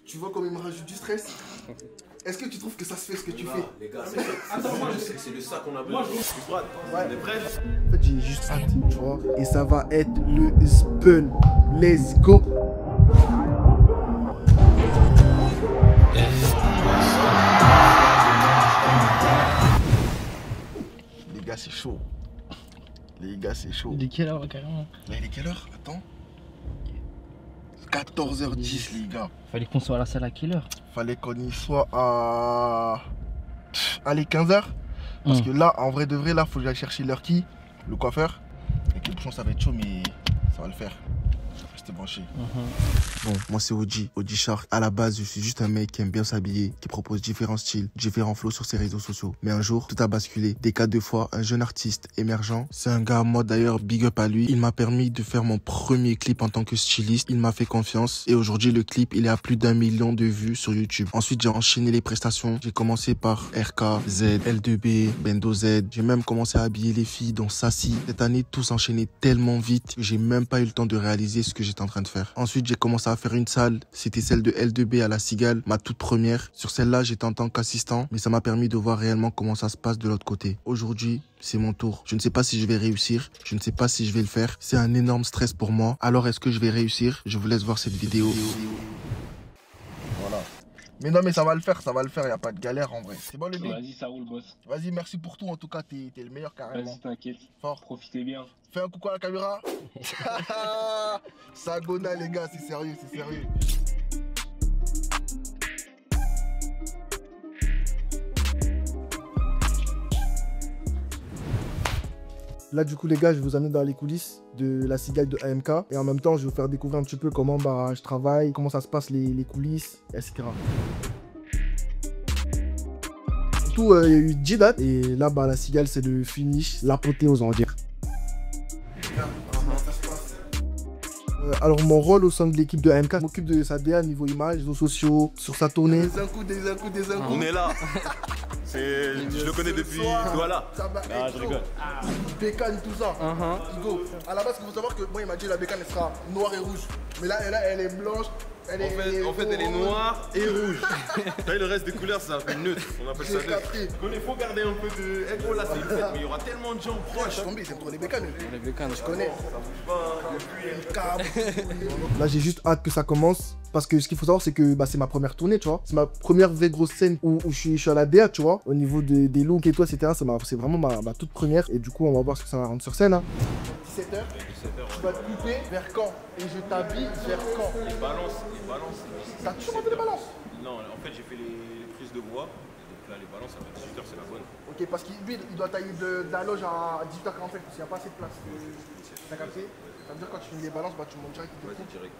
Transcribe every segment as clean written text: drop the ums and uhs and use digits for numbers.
Tu vois comme il me rajoute du stress? Est-ce que tu trouves que ça se fait ce que tu fais? Les gars, c'est de ça qu'on a besoin. On est prêts? En fait, j'ai juste hâte, tu vois. Et ça va être le spun. Let's go! Les gars, c'est chaud. Les gars, c'est chaud. Il est quelle heure carrément? Là, il est quelle heure? Attends. 14h10, les gars. Fallait qu'on soit à la salle à quelle heure? Fallait qu'on y soit à. Allez, 15h. Parce que là, en vrai de vrai, là, faut que j'aille chercher leur qui, le coiffeur. Avec les bouchons, ça va être chaud, mais ça va le faire. Restez branchés. Bon, moi c'est OG Shark. À la base, je suis juste un mec qui aime bien s'habiller, qui propose différents styles, différents flows sur ses réseaux sociaux. Mais un jour, tout a basculé. Des cas de fois, un jeune artiste émergent. C'est un gars à moi d'ailleurs, big up à lui. Il m'a permis de faire mon premier clip en tant que styliste. Il m'a fait confiance. Et aujourd'hui, le clip, il est à plus d'1 million de vues sur YouTube. Ensuite, j'ai enchaîné les prestations. J'ai commencé par RK, Z, L2B, Bendo Z. J'ai même commencé à habiller les filles, dont Sassy. Cette année, tout s'enchaînait tellement vite que j'ai même pas eu le temps de réaliser ce que j'étais en train de faire. Ensuite, j'ai commencé à faire une salle. C'était celle de L2B à la Cigale, ma toute première. Sur celle-là, j'étais en tant qu'assistant, mais ça m'a permis de voir réellement comment ça se passe de l'autre côté. Aujourd'hui, c'est mon tour. Je ne sais pas si je vais réussir. Je ne sais pas si je vais le faire. C'est un énorme stress pour moi. Alors, est-ce que je vais réussir? Je vous laisse voir cette vidéo. Voilà. Mais non, mais ça va le faire, il n'y a pas de galère en vrai. C'est bon le big? Vas-y, ça roule, boss. Vas-y, merci pour tout. En tout cas, t'es le meilleur carrément. Vas-y, t'inquiète. Fort. Profitez bien. Fais un coucou à la caméra. Sagona, les gars, c'est sérieux, c'est sérieux. Là du coup les gars, je vais vous amener dans les coulisses de la Cigale de AMK et en même temps je vais vous faire découvrir un petit peu comment je travaille, comment ça se passe les coulisses, etc. Surtout il y a eu 10 dates et là la Cigale c'est le finish, l'apothéose on va dire. Alors mon rôle au sein de l'équipe de AMK, je m'occupe de sa DA niveau image, réseaux sociaux, sur sa tournée. Des coups. On est là. Je le connais depuis. Voilà. Ah, je rigole. Bécane, tout ça. Go. À la base, il faut savoir que moi, il m'a dit la bécane, elle sera noire et rouge. Mais là, elle est blanche. En fait, elle est noire et rouge. Là, le reste des couleurs, ça fait neutre. On appelle ça neutre. Il faut garder un peu de. Eh gros, là, c'est une fête, mais il y aura tellement de gens proches. Ils aiment trop les bécanes. Les bécanes, je connais. Là, j'ai juste hâte que ça commence. Parce que ce qu'il faut savoir, c'est que c'est ma première tournée, tu vois. C'est ma première vraie grosse scène où je suis à la DA, tu vois. Au niveau des looks et tout, etc. C'est vraiment ma toute première. Et du coup, on va voir ce que ça va rendre sur scène. 17h. Tu vas te couper vers quand? Et je t'habille vers quand? Les balances. T'as toujours fait les balances? Non, en fait, j'ai fait les prises de bois. Donc là, les balances, à 18h, c'est la bonne. Ok, parce qu'il doit tailler de la loge à 18h45 parce qu'il n'y a pas assez de place. T'as capté? Ça veut dire quand tu finis les balances, tu montes direct. Vas-y, direct.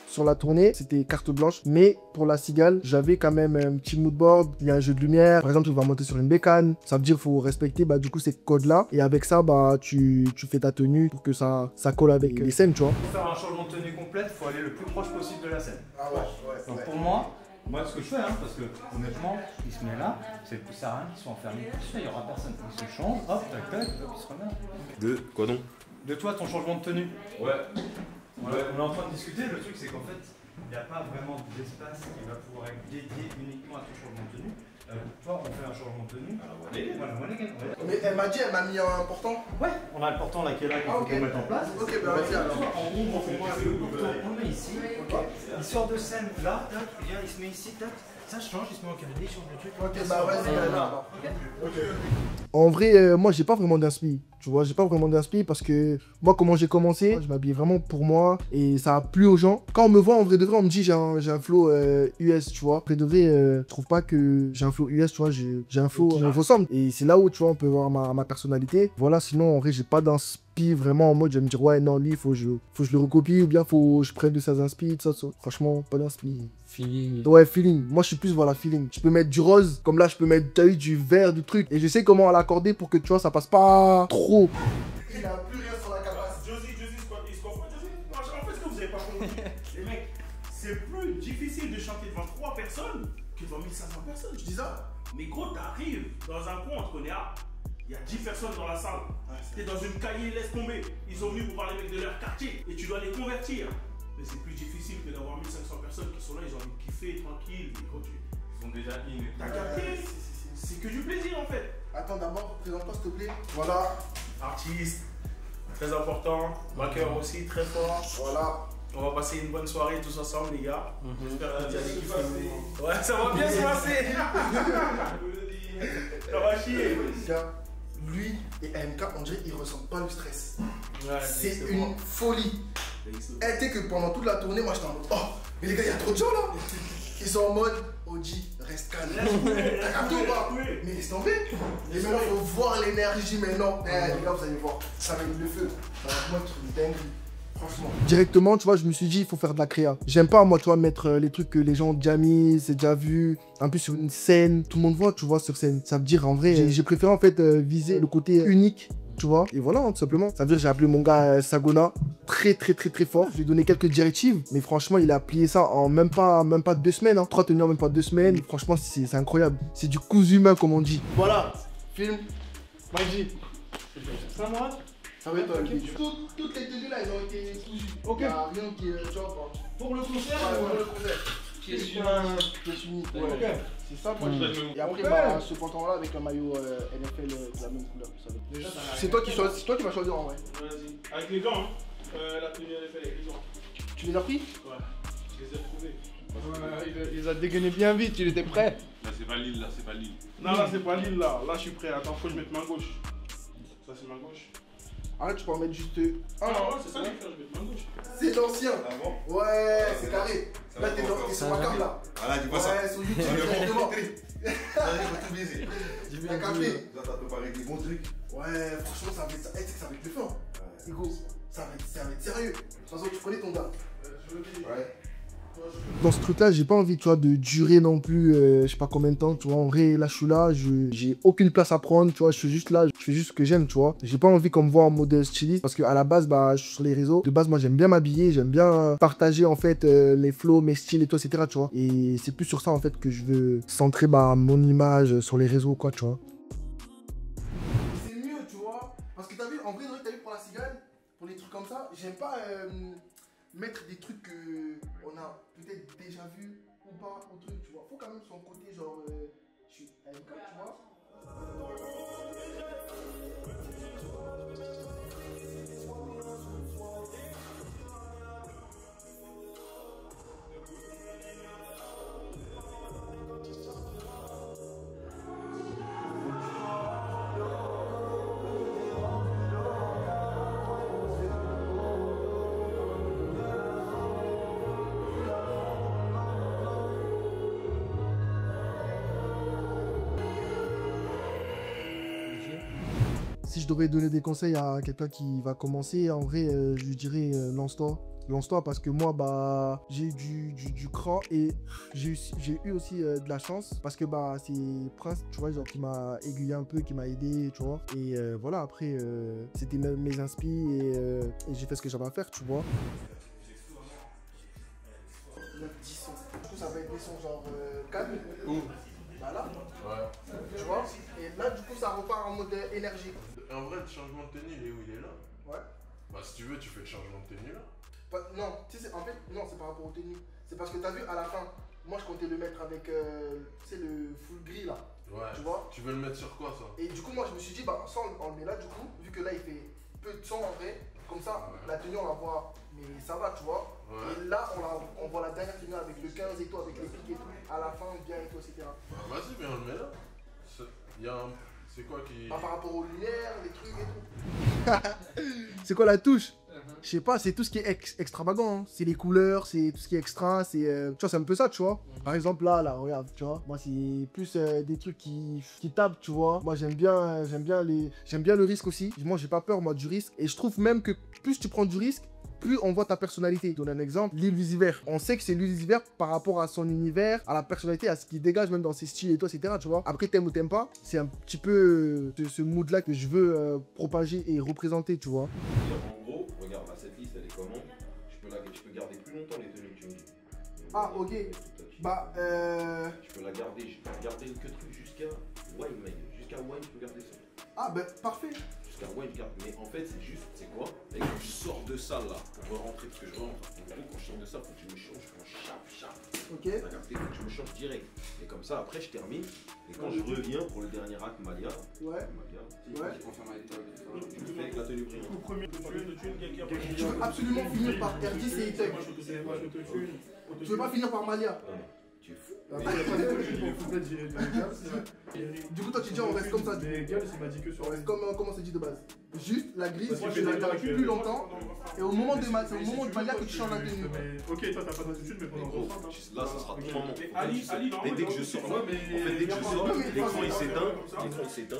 Sur la tournée, c'était carte blanche, mais pour la Cigale, j'avais quand même un petit moodboard, il y a un jeu de lumière, par exemple tu vas monter sur une bécane, ça veut dire qu'il faut respecter du coup ces codes-là, et avec ça, tu fais ta tenue pour que ça colle avec les scènes, tu vois. Pour faire un changement de tenue complète, il faut aller le plus proche possible de la scène. Ah ouais. Donc pour moi ce que je fais, parce que honnêtement, il se met là, ça ne sert à rien qu'ils soient enfermés, il n'y aura personne, il se change, hop, tac, tac, hop, il se remet. De quoi donc? De toi, ton changement de tenue. Ouais. On est en train de discuter, le truc c'est qu'en fait, il n'y a pas vraiment d'espace qui va pouvoir être dédié uniquement à ton changement de tenue. Toi, on fait un changement de tenue. Voilà, mais elle m'a dit, elle m'a mis un portant. Ouais, on a le portant là qui est là qu'il faut qu'on mette en place. Ok, vas-y alors. On le met ici. Il sort de scène là, il se met ici, ça change, il se met en cavalier, il change le truc. Ok, vas-y, là. En vrai, moi j'ai pas vraiment d'inspi. Tu vois, j'ai pas vraiment d'inspi parce que moi, comment j'ai commencé, je m'habillais vraiment pour moi et ça a plu aux gens. Quand on me voit en vrai de vrai, on me dit j'ai un flow US, tu vois. En vrai de vrai, je trouve pas que j'ai un flow US, tu vois. J'ai un flow qui me ressemble et c'est là où tu vois, on peut voir ma personnalité. Voilà, sinon en vrai, j'ai pas d'inspi vraiment en mode je vais me dire ouais, non, lui, faut que je le recopie ou bien faut que je prenne de ses inspi, tout ça. Franchement, pas d'inspi. Feeling. Ouais, feeling. Moi, je suis plus, voilà, feeling. Je peux mettre du rose, comme là, je peux mettre, t'as eu du vert, du truc. Et je sais comment l'accorder pour que, tu vois, ça passe pas trop. Il a plus rien sur la capace. Josie, il se comprend, Josie? En fait, ce que vous avez pas compris. Les mecs, c'est plus difficile de chanter devant 3 personnes que devant 1500 personnes. Je dis ça. Mais gros, t'arrives dans un coin, on te connaît, il y a 10 personnes dans la salle. T'es dans une cahier, laisse tomber. Ils sont venus pour parler avec de leur quartier. Et tu dois les convertir. Mais c'est plus difficile que d'avoir 1500 kiffer tranquille. Et quand Ils sont déjà in. t'as capté, c'est que du plaisir en fait. Attends, d'abord, présente-toi s'il te plaît. Voilà. Artiste, très important. Backer aussi, très fort. Voilà. On va passer une bonne soirée tous ensemble, les gars. J'espère que vous allez kiffer. Ouais, ça va bien se passer. Ça va chier. Gars, lui et AMK, on dirait qu'ils ressentent pas le stress. Ouais, C'est bon. une folie. Et tu sais que pendant toute la tournée, moi j'étais en mode oh, mais les gars, il y a trop de gens là. Ils sont en mode Oji, reste calme. T'as capté ou pas? Mais laisse tomber. Et maintenant, il faut voir l'énergie maintenant. Les gars, vous allez voir, ça va être le feu. Ça va vraiment être une dinguerie. Franchement. Directement, tu vois, je me suis dit, il faut faire de la créa. J'aime pas, moi, tu vois, mettre les trucs que les gens ont déjà mis, c'est déjà vu. En plus, sur une scène, tout le monde voit, tu vois, sur scène. Ça veut dire, en vrai, j'ai préféré, en fait, viser le côté unique, tu vois. Et voilà, hein, tout simplement. Ça veut dire, j'ai appelé mon gars Sagona, très fort. Je lui ai donné quelques directives, mais franchement, il a plié ça en même pas 2 semaines. Hein. 3 tenues en même pas 2 semaines. Franchement, c'est incroyable. C'est du cousu humain, comme on dit. Voilà, film. Magie. Ça, moi? Ça va être toutes les tenues là, elles ont été cousues. Ok. Il y a rien qui est, tu vois, Pour le concert pour le concert. Qui est unique. Ouais. Ok. C'est ça, moi. Et après, bah, ce pantalon là avec un maillot NFL de la même couleur, vous savez. Déjà, C'est toi qui vas choisir en vrai. Vas-y. Avec les gants, hein. La tenue elle est faite avec les gants. Tu les as pris? Ouais. Je les ai retrouvés. Ouais, il les a dégainés bien vite, il était prêt. Là, c'est pas Lille, là, c'est pas Lille. Non, là, c'est pas l'île, là. Là, je suis prêt. Attends, faut que je mette main gauche. Ça, c'est main gauche. Ah là, tu peux en mettre juste Ah, ouais, c'est ça, je vais mettre main gauche. C'est l'ancien. Ah bon? Ouais, c'est carré. Ça Là, va t'es pas dans encore. sur ma carte là. Ah là, tu vois ça. Ouais, sur YouTube, Ça directement. va tout baiser. T'as capté? Là, t'as préparé des bons trucs. Ouais, franchement, ça va être le fun. Hugo, ça va être sérieux. De toute façon, tu connais ton gars. Ouais. Dans ce truc là, j'ai pas envie, tu vois, de durer non plus, je sais pas combien de temps, tu vois. En vrai, là, je suis là, j'ai aucune place à prendre, tu vois. Je suis juste là, je fais juste ce que j'aime, tu vois. J'ai pas envie qu'on me voit en mode styliste parce que à la base, bah, je suis sur les réseaux. De base, moi, j'aime bien m'habiller, j'aime bien partager en fait les flows, mes styles et tout, etc., tu vois. Et c'est plus sur ça en fait que je veux centrer bah, mon image sur les réseaux, quoi, tu vois. C'est mieux, tu vois, parce que t'as vu, en vrai, t'as vu pour la cigale, pour les trucs comme ça, j'aime pas mettre des trucs qu'on a peut-être déjà vu ou pas au truc, tu vois. Faut quand même son côté genre je suis AMK, tu vois. Si je devrais donner des conseils à quelqu'un qui va commencer, en vrai, je lui dirais lance-toi. Lance-toi parce que moi, bah, j'ai eu du cran et j'ai eu aussi de la chance parce que bah, c'est Prince, tu vois, genre, qui m'a aiguillé un peu, qui m'a aidé, tu vois. Et voilà, après, c'était mes inspi et j'ai fait ce que j'avais à faire, tu vois. 9, 10 sons. Du coup, ça va être des sons genre calme. Bah là, Ouais. tu vois. Et là, du coup, ça repart en mode énergie. En vrai, le changement de tenue, il est où? Il est là. Ouais. Bah, si tu veux, tu fais le changement de tenue là. Non, tu sais, en fait, non, c'est par rapport aux tenues. C'est parce que t'as vu à la fin, moi je comptais le mettre avec, tu sais, le full gris là. Ouais. Tu vois. Tu veux le mettre sur quoi ça? Et du coup, moi je me suis dit, bah, ça on le met là du coup, vu que là il fait peu de son en vrai. Comme ça, Ouais. la tenue on la voit, mais ça va, tu vois. Ouais. Et là, on voit la dernière tenue avec le 15 et tout, avec les pics et tout, à la fin, bien et tout, etc. Bah, vas-y, viens, on le met là. Il y a un. C'est quoi qui. Bah, par rapport aux lumières, les trucs et tout. C'est quoi la touche? Je sais pas, c'est tout ce qui est extravagant, hein. C'est les couleurs, c'est tout ce qui est extra, c'est tu vois, c'est un peu ça, tu vois. Par exemple là, regarde, tu vois. Moi c'est plus des trucs qui tapent, tu vois. Moi j'aime bien le risque aussi. Moi j'ai pas peur moi du risque et je trouve même que plus tu prends du risque, plus on voit ta personnalité. Je donne un exemple, Lil Uzi Vert. On sait que c'est Lil Uzi Vert par rapport à son univers, à la personnalité, à ce qu'il dégage même dans ses styles et tout, etc. Tu vois. Après, t'aimes ou t'aimes pas, c'est un petit peu ce mood-là que je veux propager et représenter, tu vois. En gros, regarde, là, cette liste, elle est comment? Je peux garder plus longtemps les tenues que tu me dis. Ah, ok. Bah, Je peux la garder, je peux garder le que truc jusqu'à Wine, mec. Jusqu'à Wine, je peux garder ça. Ah, bah, parfait. Jusqu'à Wine, je garde. Mais en fait, c'est juste, c'est quoi? Et quand je sors de ça, là, pour rentrer, parce que je rentre, en gros, quand je sors de ça, faut que je me change en chap. Ok. Ok. T'as capté, faut que je me change direct. Et comme ça, après, je termine. Et quand je reviens pour le dernier acte, Malia. Ouais. Ouais. Je me fais éclater le brillant. Au premier de Tu veux absolument finir par R10 et Itech. Tu veux pas finir par Malia. Tu es fou. Du coup, toi, tu dis on reste comme ça. Mais Gals, il m'a dit que sur On reste comme comment c'est dit de base. Juste la grille, tu la gardes plus longtemps. Et au moment de Malia que tu changes la tenue. Ok, toi, t'as pas d'attitude, mais pendant Gros, longtemps. là, ça sera ton moment. Ali, Et dès que je sors, en fait, dès que je sors, l'écran il s'éteint,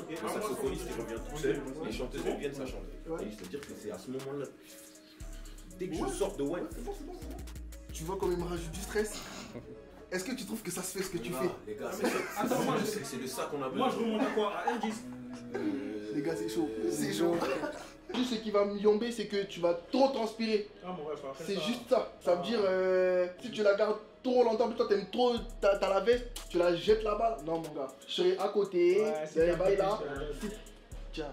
le saxophoniste il revient tout seul, les chanteuses elles viennent, ça chante. Et c'est-à-dire que c'est à ce moment-là, dès que je sors de Wine, C'est bon. Tu vois comme il me rajoute du stress. Est-ce que tu trouves que ça se fait ce que tu fais? les gars, c'est de ça qu'on a besoin. Moi je remonte à quoi? À R10. Les gars, c'est chaud. C'est chaud. Tout ce qui va me yomber, c'est que tu vas trop transpirer. Ah mon ref, après C'est ça. juste ça. Ça veut dire, si tu la gardes trop longtemps, puis toi t'aimes trop, t'as la veste, tu la jettes là-bas. Non, mon gars. Je serai à côté, c'est bail là. Tiens.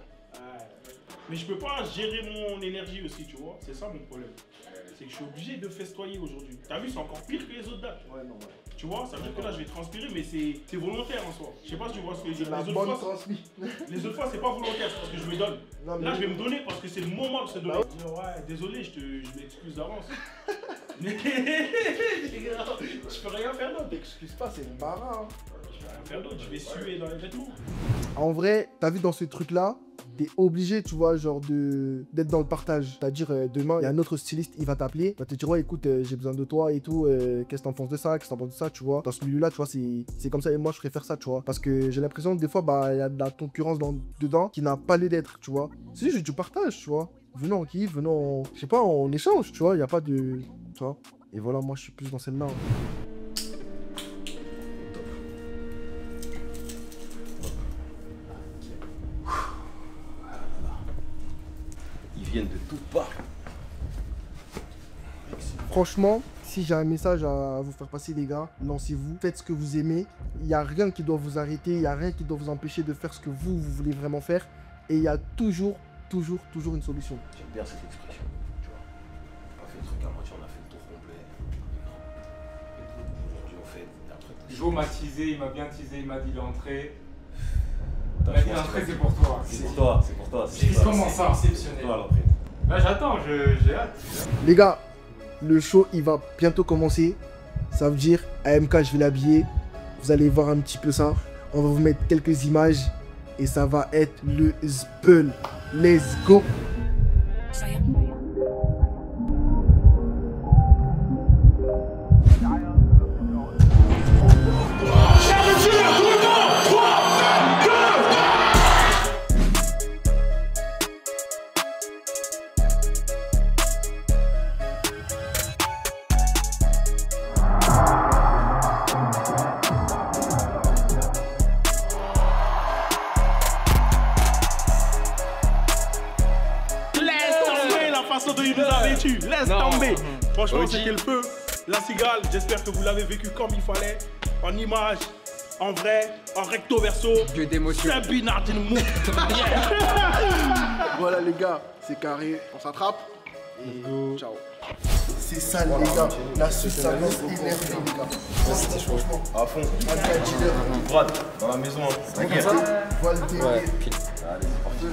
Mais je peux pas gérer mon énergie aussi, tu vois. C'est ça mon problème. C'est que je suis obligé de festoyer aujourd'hui. T'as vu, c'est encore pire que les autres dates. Ouais, non, ouais. Tu vois, ça veut dire que là je vais transpirer, mais c'est volontaire en soi. Je sais pas si tu vois ce que je veux dire. La Les bonne autres fois, transmis. les autres fois, c'est pas volontaire, c'est parce que je me donne. Non, Là, je vais me donner parce que c'est le moment de se donner. Bah Dire, ouais, désolé, je m'excuse d'avance. Mais je peux rien faire d'autre. T'excuses pas, c'est une barre. Je peux rien faire d'autre, je vais suer dans les vêtements. En vrai, t'as vu dans ce truc-là, t'es obligé, tu vois, genre d'être dans le partage. C'est-à-dire, demain, il y a un autre styliste, il va t'appeler, il va te dire, ouais, écoute, j'ai besoin de toi et tout, qu'est-ce que t'en penses de ça, qu'est-ce que t'en penses de ça, tu vois. Dans ce milieu-là, tu vois, c'est comme ça, et moi, je préfère ça, tu vois. Parce que j'ai l'impression que des fois, bah, il y a de la concurrence dedans qui n'a pas lieu d'être, tu vois. C'est juste du partage, tu vois. Venons en kiff, venons, je sais pas, on échange, tu vois, il n'y a pas de. Tu vois. Et voilà, moi, je suis plus dans celle-là. Ils viennent de toutes parts. Franchement, si j'ai un message à vous faire passer, les gars, lancez-vous, faites ce que vous aimez. Il n'y a rien qui doit vous arrêter, il n'y a rien qui doit vous empêcher de faire ce que vous voulez vraiment faire. Et il y a toujours une solution. J'aime bien cette expression, tu vois. On n'a pas fait le truc à moitié, on a fait le tour complet. Aujourd'hui, on fait un truc. Jo m'a teasé, il m'a bien teasé, il m'a dit l'entrée. Il m'a dit l'entrée, c'est pour toi. C'est pour toi, c'est pour toi. Comment ça? Exceptionnel. Toi l'entrée. Là, j'attends, j'ai hâte. Les gars, le show, il va bientôt commencer. Ça veut dire, AMK, je vais l'habiller. Vous allez voir un petit peu ça. On va vous mettre quelques images. Et ça va être le Zbeul. Let's go. Laisse tomber. Franchement, c'était le feu. La cigale, j'espère que vous l'avez vécu comme il fallait. En image, en vrai, en recto verso. Dieu d'émotion. C'est Binardine Mou. Voilà les gars, c'est carré. On s'attrape. Et ciao. C'est ça les gars. La suite, ça va être énervé les gars. C'était franchement. À fond. Vas-y, Droite, dans la maison. Voilà le délire. Allez, c'est parti.